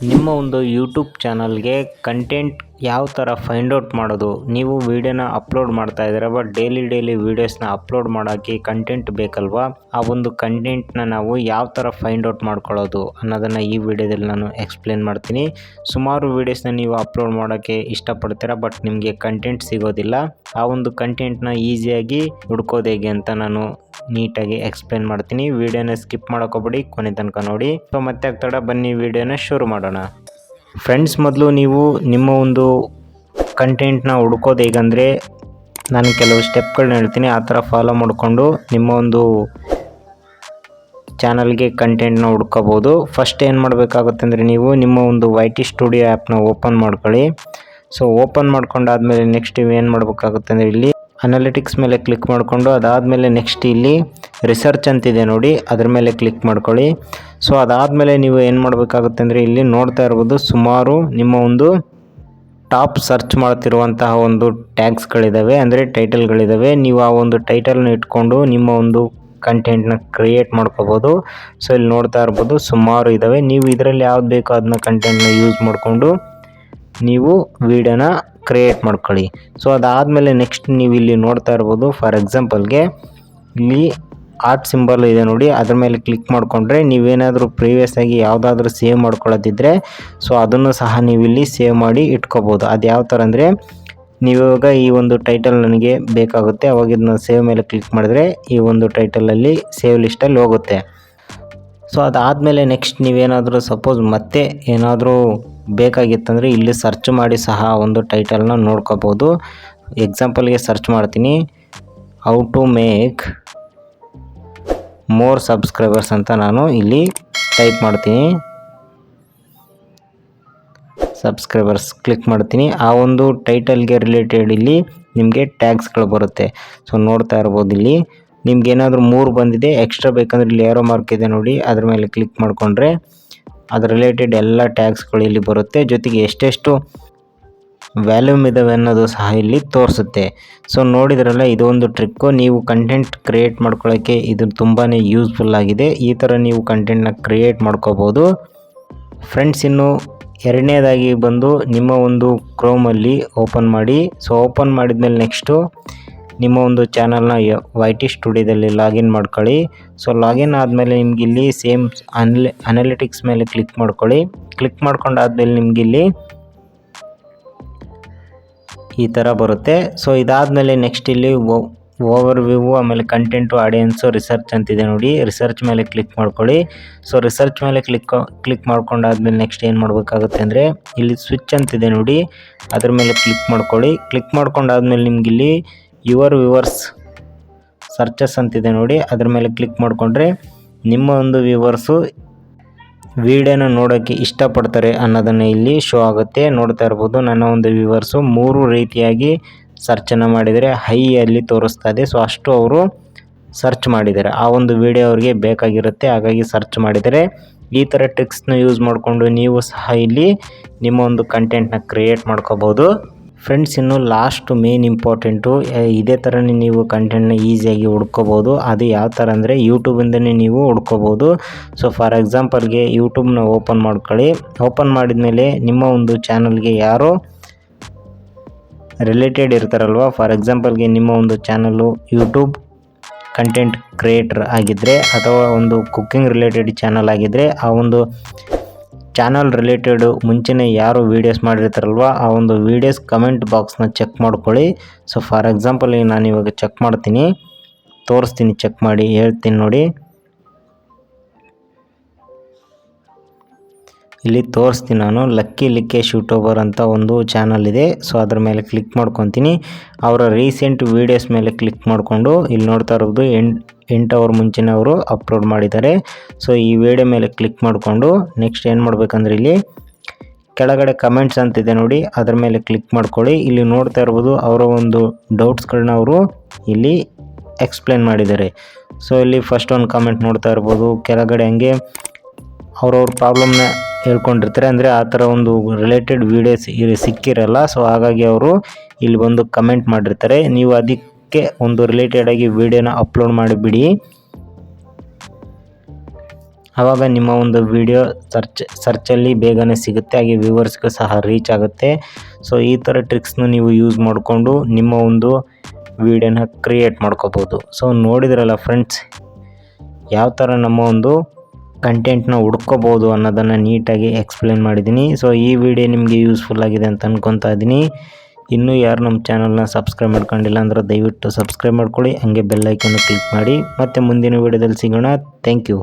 ನಿಮ್ಮ ಒಂದು ಯೂಟ್ಯೂಬ್ ಚಾನಲ್ಗೆ ಕಂಟೆಂಟ್ ಯಾವ ಥರ ಫೈಂಡ್ ಔಟ್ ಮಾಡೋದು, ನೀವು ವೀಡಿಯೋನ ಅಪ್ಲೋಡ್ ಮಾಡ್ತಾ ಇದ್ದೀರಾ ಬಟ್ ಡೈಲಿ ವೀಡಿಯೋಸ್ನ ಅಪ್ಲೋಡ್ ಮಾಡೋಕ್ಕೆ ಕಂಟೆಂಟ್ ಬೇಕಲ್ವಾ, ಆ ಒಂದು ಕಂಟೆಂಟ್ನ ನಾವು ಯಾವ ಥರ ಫೈಂಡ್ ಔಟ್ ಮಾಡ್ಕೊಳ್ಳೋದು ಅನ್ನೋದನ್ನು ಈ ವಿಡಿಯೋದಲ್ಲಿ ನಾನು ಎಕ್ಸ್ಪ್ಲೇನ್ ಮಾಡ್ತೀನಿ. ಸುಮಾರು ವೀಡಿಯೋಸ್ನ ನೀವು ಅಪ್ಲೋಡ್ ಮಾಡೋಕ್ಕೆ ಇಷ್ಟಪಡ್ತೀರಾ ಬಟ್ ನಿಮಗೆ ಕಂಟೆಂಟ್ ಸಿಗೋದಿಲ್ಲ. ಆ ಒಂದು ಕಂಟೆಂಟ್ನ ಈಸಿಯಾಗಿ ಹುಡ್ಕೋದು ಹೇಗೆ ಅಂತ ನಾನು ನೀಟಾಗಿ ಎಕ್ಸ್ಪ್ಲೇನ್ ಮಾಡ್ತೀನಿ. ವಿಡಿಯೋನ ಸ್ಕಿಪ್ ಮಾಡೋಕೋಬೇಡಿ, ಕೊನೆ ತನಕ ನೋಡಿ. ಸೊ ಮತ್ತೆ ಆಗ್ತಾಡ ಬನ್ನಿ ವಿಡಿಯೋನ ಶುರು ಮಾಡೋಣ. ಫ್ರೆಂಡ್ಸ್, ಮೊದಲು ನೀವು ನಿಮ್ಮ ಒಂದು ಕಂಟೆಂಟ್ನ ಹುಡ್ಕೋದು ಹೇಗಂದರೆ ನಾನು ಕೆಲವು ಸ್ಟೆಪ್ಗಳನ್ನ ಹೇಳ್ತೀನಿ, ಆ ಥರ ಫಾಲೋ ಮಾಡಿಕೊಂಡು ನಿಮ್ಮ ಒಂದು ಚಾನಲ್ಗೆ ಕಂಟೆಂಟ್ನ ಹುಡ್ಕೋಬೋದು. ಫಸ್ಟ್ ಏನು ಮಾಡಬೇಕಾಗುತ್ತೆ ಅಂದರೆ ನೀವು ನಿಮ್ಮ ಒಂದು YT ಸ್ಟುಡಿಯೋ ಆ್ಯಪ್ನ ಓಪನ್ ಮಾಡ್ಕೊಳ್ಳಿ. ಸೊ ಓಪನ್ ಮಾಡ್ಕೊಂಡಾದ್ಮೇಲೆ ನೆಕ್ಸ್ಟ್ ಏನು ಮಾಡಬೇಕಾಗುತ್ತೆ ಅಂದರೆ ಇಲ್ಲಿ ಅನಾಲಿಟಿಕ್ಸ್ ಮೇಲೆ ಕ್ಲಿಕ್ ಮಾಡಿಕೊಂಡು ಅದಾದಮೇಲೆ ನೆಕ್ಸ್ಟ್ ಇಲ್ಲಿ ರಿಸರ್ಚ್ ಅಂತಿದೆ ನೋಡಿ, ಅದ್ರ ಮೇಲೆ ಕ್ಲಿಕ್ ಮಾಡ್ಕೊಳ್ಳಿ. ಸೊ ಅದಾದಮೇಲೆ ನೀವು ಏನು ಮಾಡಬೇಕಾಗುತ್ತೆ ಅಂದರೆ ಇಲ್ಲಿ ನೋಡ್ತಾ ಇರ್ಬೋದು ಸುಮಾರು ನಿಮ್ಮ ಒಂದು ಟಾಪ್ ಸರ್ಚ್ ಮಾಡ್ತಿರುವಂತಹ ಒಂದು ಟ್ಯಾಗ್ಸ್ಗಳಿದ್ದಾವೆ, ಅಂದರೆ ಟೈಟಲ್ಗಳಿದ್ದಾವೆ. ನೀವು ಆ ಒಂದು ಟೈಟಲ್ನ ಇಟ್ಕೊಂಡು ನಿಮ್ಮ ಒಂದು ಕಂಟೆಂಟ್ನ ಕ್ರಿಯೇಟ್ ಮಾಡ್ಕೋಬೋದು. ಸೊ ಇಲ್ಲಿ ನೋಡ್ತಾ ಇರ್ಬೋದು ಸುಮಾರು ಇದ್ದಾವೆ. ನೀವು ಇದರಲ್ಲಿ ಯಾವ್ದು ಬೇಕೋ ಅದನ್ನ ಕಂಟೆಂಟ್ನ ಯೂಸ್ ಮಾಡಿಕೊಂಡು ನೀವು ವಿಡಿಯೋನ ಕ್ರಿಯೇಟ್ ಮಾಡ್ಕೊಳ್ಳಿ. ಸೊ ಅದಾದಮೇಲೆ ನೆಕ್ಸ್ಟ್ ನೀವು ಇಲ್ಲಿ ನೋಡ್ತಾ ಇರ್ಬೋದು, ಫಾರ್ ಎಕ್ಸಾಂಪಲ್ಗೆ ಇಲ್ಲಿ ಆರ್ಟ್ ಸಿಂಬಲ್ ಇದೆ ನೋಡಿ, ಅದ್ರ ಮೇಲೆ ಕ್ಲಿಕ್ ಮಾಡಿಕೊಂಡ್ರೆ ನೀವೇನಾದರೂ ಪ್ರೀವಿಯಸ್ ಆಗಿ ಯಾವುದಾದ್ರೂ ಸೇವ್ ಮಾಡ್ಕೊಳ್ಳೋದಿದ್ದರೆ ಸೊ ಅದನ್ನು ಸಹ ನೀವು ಇಲ್ಲಿ ಸೇವ್ ಮಾಡಿ ಇಟ್ಕೋಬೋದು. ಅದು ಯಾವ ಥರ ಅಂದರೆ ನೀವಾಗ ಈ ಒಂದು ಟೈಟಲ್ ನನಗೆ ಬೇಕಾಗುತ್ತೆ, ಅವಾಗ ಇದನ್ನ ಸೇವ್ ಮೇಲೆ ಕ್ಲಿಕ್ ಮಾಡಿದ್ರೆ ಈ ಒಂದು ಟೈಟಲಲ್ಲಿ ಸೇವ್ ಲಿಸ್ಟಲ್ಲಿ ಹೋಗುತ್ತೆ. ಸೊ ಅದಾದಮೇಲೆ ನೆಕ್ಸ್ಟ್ ನೀವೇನಾದರೂ ಸಪೋಸ್ ಮತ್ತೆ ಏನಾದರೂ ಬೇಕಾಗಿತ್ತಂದರೆ ಇಲ್ಲಿ ಸರ್ಚ್ ಮಾಡಿ ಸಹ ಒಂದು ಟೈಟಲ್ನ ನೋಡ್ಕೋಬೋದು. ಎಕ್ಸಾಂಪಲ್ಗೆ ಸರ್ಚ್ ಮಾಡ್ತೀನಿ, how to make more subscribers ಅಂತ ನಾನು ಇಲ್ಲಿ ಟೈಪ್ ಮಾಡ್ತೀನಿ. ಸಬ್ಸ್ಕ್ರೈಬರ್ಸ್ ಕ್ಲಿಕ್ ಮಾಡ್ತೀನಿ. ಆ ಒಂದು ಟೈಟಲ್ಗೆ ರಿಲೇಟೆಡ್ ಇಲ್ಲಿ ನಿಮಗೆ ಟ್ಯಾಗ್ಸ್ಗಳು ಬರುತ್ತೆ. ಸೊ ನೋಡ್ತಾ ಇರ್ಬೋದು ಇಲ್ಲಿ ನಿಮ್ಗೆ ಏನಾದರೂ 3 ಬಂದಿದೆ, ಎಕ್ಸ್ಟ್ರಾ ಬೇಕಂದ್ರೆ ಇಲ್ಲಿ ಏರೋ ಮಾರ್ಕ್ ಇದೆ ನೋಡಿ, ಅದ್ರ ಮೇಲೆ ಕ್ಲಿಕ್ ಮಾಡಿಕೊಂಡ್ರೆ ಅದ್ರ ರಿಲೇಟೆಡ್ ಎಲ್ಲ ಟ್ಯಾಗ್ಸ್ಗಳು ಇಲ್ಲಿ ಬರುತ್ತೆ. ಜೊತೆಗೆ ಎಷ್ಟೆಷ್ಟು ವ್ಯಾಲ್ಯೂಮ್ ಇದ್ದಾವೆ ಅನ್ನೋದು ಸಹ ಇಲ್ಲಿ ತೋರಿಸುತ್ತೆ. ಸೊ ನೋಡಿದ್ರಲ್ಲ, ಇದೊಂದು ಟ್ರಿಕ್ಕು. ನೀವು ಕಂಟೆಂಟ್ ಕ್ರಿಯೇಟ್ ಮಾಡ್ಕೊಳ್ಳೋಕ್ಕೆ ಇದು ತುಂಬಾ ಯೂಸ್ಫುಲ್ ಆಗಿದೆ. ಈ ಥರ ನೀವು ಕಂಟೆಂಟ್ನ ಕ್ರಿಯೇಟ್ ಮಾಡ್ಕೋಬೋದು. ಫ್ರೆಂಡ್ಸ್, ಇನ್ನು ಎರಡನೇದಾಗಿ ಬಂದು ನಿಮ್ಮ ಒಂದು ಕ್ರೋಮಲ್ಲಿ ಓಪನ್ ಮಾಡಿ. ಸೊ ಓಪನ್ ಮಾಡಿದ್ಮೇಲೆ ನೆಕ್ಸ್ಟು ನಿಮ್ಮ ಒಂದು ಚಾನಲ್ನ YT ಸ್ಟುಡಿಯೋದಲ್ಲಿ ಲಾಗಿನ್ ಮಾಡ್ಕೊಳ್ಳಿ. ಸೊ ಲಾಗಿನ್ ಆದಮೇಲೆ ನಿಮ್ಗೆ ಇಲ್ಲಿ ಸೇಮ್ ಅನಾಲಿಟಿಕ್ಸ್ ಮೇಲೆ ಕ್ಲಿಕ್ ಮಾಡ್ಕೊಳ್ಳಿ. ಕ್ಲಿಕ್ ಮಾಡ್ಕೊಂಡಾದ್ಮೇಲೆ ನಿಮ್ಗೆ ಇಲ್ಲಿ ಈ ಥರ ಬರುತ್ತೆ. ಸೊ ಇದಾದಮೇಲೆ ನೆಕ್ಸ್ಟ್ ಇಲ್ಲಿ ಓವರ್ ವ್ಯೂ, ಆಮೇಲೆ ಕಂಟೆಂಟು, ಆಡಿಯನ್ಸು, ರಿಸರ್ಚ್ ಅಂತಿದೆ ನೋಡಿ, ರಿಸರ್ಚ್ ಮೇಲೆ ಕ್ಲಿಕ್ ಮಾಡ್ಕೊಳ್ಳಿ. ಸೊ ರಿಸರ್ಚ್ ಮೇಲೆ ಕ್ಲಿಕ್ ಮಾಡ್ಕೊಂಡಾದ್ಮೇಲೆ ನೆಕ್ಸ್ಟ್ ಏನು ಮಾಡಬೇಕಾಗುತ್ತೆ ಅಂದರೆ ಇಲ್ಲಿ ಸ್ವಿಚ್ ಅಂತಿದೆ ನೋಡಿ, ಅದ್ರ ಮೇಲೆ ಕ್ಲಿಕ್ ಮಾಡ್ಕೊಳ್ಳಿ. ಕ್ಲಿಕ್ ಮಾಡ್ಕೊಂಡಾದ್ಮೇಲೆ ನಿಮ್ಗೆ ಇಲ್ಲಿ ಯುವರ್ ವ್ಯೂವರ್ಸ್ ಸರ್ಚಸ್ ಅಂತಿದೆ ನೋಡಿ, ಅದ್ರ ಮೇಲೆ ಕ್ಲಿಕ್ ಮಾಡಿಕೊಂಡ್ರೆ ನಿಮ್ಮ ಒಂದು ವ್ಯೂವರ್ಸು ವಿಡಿಯೋನ ನೋಡೋಕ್ಕೆ ಇಷ್ಟಪಡ್ತಾರೆ ಅನ್ನೋದನ್ನು ಇಲ್ಲಿ ಶೋ ಆಗುತ್ತೆ. ನೋಡ್ತಾ ಇರ್ಬೋದು ನನ್ನ ಒಂದು ವ್ಯೂವರ್ಸು 3 ರೀತಿಯಾಗಿ ಸರ್ಚನ್ನು ಮಾಡಿದರೆ ಹೈಯಲ್ಲಿ ತೋರಿಸ್ತಾ ಇದೆ. ಸೊ ಅಷ್ಟು ಅವರು ಸರ್ಚ್ ಮಾಡಿದ್ದಾರೆ, ಆ ಒಂದು ವಿಡಿಯೋ ಅವ್ರಿಗೆ ಬೇಕಾಗಿರುತ್ತೆ, ಹಾಗಾಗಿ ಸರ್ಚ್ ಮಾಡಿದರೆ. ಈ ಥರ ಟ್ರಿಕ್ಸ್ನ ಯೂಸ್ ಮಾಡಿಕೊಂಡು ನೀವು ಸಹ ಇಲ್ಲಿ ನಿಮ್ಮ ಒಂದು ಕಂಟೆಂಟ್ನ ಕ್ರಿಯೇಟ್ ಮಾಡ್ಕೋಬೋದು. ಫ್ರೆಂಡ್ಸ್, ಇನ್ನು ಲಾಸ್ಟ್ ಮೇನ್ ಇಂಪಾರ್ಟೆಂಟು, ಇದೇ ಥರನೇ ನೀವು ಕಂಟೆಂಟ್ನ ಈಸಿಯಾಗಿ ಹುಡ್ಕೋಬೋದು. ಅದು ಯಾವ ಥರ ಅಂದರೆ ಯೂಟ್ಯೂಬಿಂದನೇ ನೀವು ಹುಡ್ಕೋಬೋದು. ಸೊ ಫಾರ್ ಎಕ್ಸಾಂಪಲ್ಗೆ ಯೂಟ್ಯೂಬ್ನ ಓಪನ್ ಮಾಡ್ಕೊಳ್ಳಿ. ಓಪನ್ ಮಾಡಿದ್ಮೇಲೆ ನಿಮ್ಮ ಒಂದು ಚಾನಲ್ಗೆ ಯಾರೋ ರಿಲೇಟೆಡ್ ಇರ್ತಾರಲ್ವ, ಫಾರ್ ಎಕ್ಸಾಂಪಲ್ಗೆ ನಿಮ್ಮ ಒಂದು ಚಾನಲ್ಲು ಯೂಟ್ಯೂಬ್ ಕಂಟೆಂಟ್ ಕ್ರಿಯೇಟರ್ ಆಗಿದ್ದರೆ ಅಥವಾ ಒಂದು ಕುಕ್ಕಿಂಗ್ ರಿಲೇಟೆಡ್ ಚಾನಲ್ ಆಗಿದ್ದರೆ ಆ ಒಂದು ಚಾನಲ್ ರಿಲೇಟೆಡು ಮುಂಚೆನೇ ಯಾರು ವೀಡಿಯೋಸ್ ಮಾಡಿರ್ತಾರಲ್ವ ಆ ಒಂದು ವೀಡಿಯೋಸ್ ಕಮೆಂಟ್ ಬಾಕ್ಸ್ನ ಚೆಕ್ ಮಾಡ್ಕೊಳ್ಳಿ. ಸೊ ಫಾರ್ ಎಕ್ಸಾಂಪಲ್ ನಾನು ಇವಾಗ ಚೆಕ್ ಮಾಡ್ತೀನಿ, ತೋರಿಸ್ತೀನಿ, ಚೆಕ್ ಮಾಡಿ ಹೇಳ್ತೀನಿ ನೋಡಿ. ಇಲ್ಲಿ ತೋರಿಸ್ತೀನಿ ನಾನು, ಲಕ್ಕಿ ಲಿಕೇಶ್ ಯೂಟ್ಯೂಬರ್ ಅಂತ ಒಂದು ಚಾನಲ್ ಇದೆ. ಸೊ ಅದ್ರ ಮೇಲೆ ಕ್ಲಿಕ್ ಮಾಡ್ಕೊತೀನಿ. ಅವರ ರೀಸೆಂಟ್ ವೀಡಿಯೋಸ್ ಮೇಲೆ ಕ್ಲಿಕ್ ಮಾಡಿಕೊಂಡು ಇಲ್ಲಿ ನೋಡ್ತಾ ಇರೋದು 8 ಅವರ್ ಮುಂಚೆನೇ ಅವರು ಅಪ್ಲೋಡ್ ಮಾಡಿದ್ದಾರೆ. ಸೊ ಈ ವಿಡಿಯೋ ಮೇಲೆ ಕ್ಲಿಕ್ ಮಾಡಿಕೊಂಡು ನೆಕ್ಸ್ಟ್ ಏನು ಮಾಡಬೇಕಂದ್ರೆ ಇಲ್ಲಿ ಕೆಳಗಡೆ ಕಮೆಂಟ್ಸ್ ಅಂತಿದೆ ನೋಡಿ, ಅದ್ರ ಮೇಲೆ ಕ್ಲಿಕ್ ಮಾಡ್ಕೊಳ್ಳಿ. ಇಲ್ಲಿ ನೋಡ್ತಾ ಇರ್ಬೋದು ಅವರ ಒಂದು ಡೌಟ್ಸ್ಗಳನ್ನ ಅವರು ಇಲ್ಲಿ ಎಕ್ಸ್ಪ್ಲೇನ್ ಮಾಡಿದ್ದಾರೆ. ಸೊ ಇಲ್ಲಿ ಫಸ್ಟ್ ಒಂದು ಕಮೆಂಟ್ ನೋಡ್ತಾ ಇರ್ಬೋದು, ಕೆಳಗಡೆ ಹಂಗೆ ಅವ್ರವ್ರ ಪ್ರಾಬ್ಲಮ್ನ ಹೇಳ್ಕೊಂಡಿರ್ತಾರೆ, ಅಂದರೆ ಆ ಥರ ಒಂದು ರಿಲೇಟೆಡ್ ವೀಡಿಯೋಸ್ ಸಿಕ್ಕಿರಲ್ಲ. ಸೊ ಹಾಗಾಗಿ ಅವರು ಇಲ್ಲಿ ಒಂದು ಕಮೆಂಟ್ ಮಾಡಿರ್ತಾರೆ. ನೀವು ಅದಕ್ಕೆ ಒಂದು ರಿಲೇಟೆಡಾಗಿ ವೀಡಿಯೋನ ಅಪ್ಲೋಡ್ ಮಾಡಿಬಿಡಿ. ಆವಾಗ ನಿಮ್ಮ ಒಂದು ವಿಡಿಯೋ ಸರ್ಚಲ್ಲಿ ಬೇಗನೆ ಸಿಗುತ್ತೆ, ಹಾಗೆ ವ್ಯೂವರ್ಸ್ಗೂ ಸಹ ರೀಚ್ ಆಗುತ್ತೆ. ಸೊ ಈ ಥರ ಟ್ರಿಕ್ಸ್ನ ನೀವು ಯೂಸ್ ಮಾಡಿಕೊಂಡು ನಿಮ್ಮ ಒಂದು ವಿಡಿಯೋನ ಕ್ರಿಯೇಟ್ ಮಾಡ್ಕೋಬೋದು. ಸೊ ನೋಡಿದ್ರಲ್ಲ ಫ್ರೆಂಡ್ಸ್, ಯಾವ ಥರ ನಮ್ಮ ಒಂದು ಕಂಟೆಂಟ್ನ ಹುಡ್ಕೋಬೋದು ಅನ್ನೋದನ್ನು ನೀಟಾಗಿ ಎಕ್ಸ್ಪ್ಲೇನ್ ಮಾಡಿದ್ದೀನಿ. ಸೊ ಈ ವಿಡಿಯೋ ನಿಮಗೆ ಯೂಸ್ಫುಲ್ ಆಗಿದೆ ಅಂತ ಅನ್ಕೊತಾ ಇದ್ದೀನಿ. ಇನ್ನೂ ಯಾರು ನಮ್ಮ ಚಾನಲ್ನ ಸಬ್ಸ್ಕ್ರೈಬ್ ಮಾಡ್ಕೊಂಡಿಲ್ಲ ಅಂದರೆ ದಯವಿಟ್ಟು ಸಬ್ಸ್ಕ್ರೈಬ್ ಮಾಡ್ಕೊಳ್ಳಿ, ಹಾಗೆ ಬೆಲ್ ಐಕನ್ನು ಕ್ಲಿಕ್ ಮಾಡಿ. ಮತ್ತೆ ಮುಂದಿನ ವಿಡಿಯೋದಲ್ಲಿ ಸಿಗೋಣ. Thank you.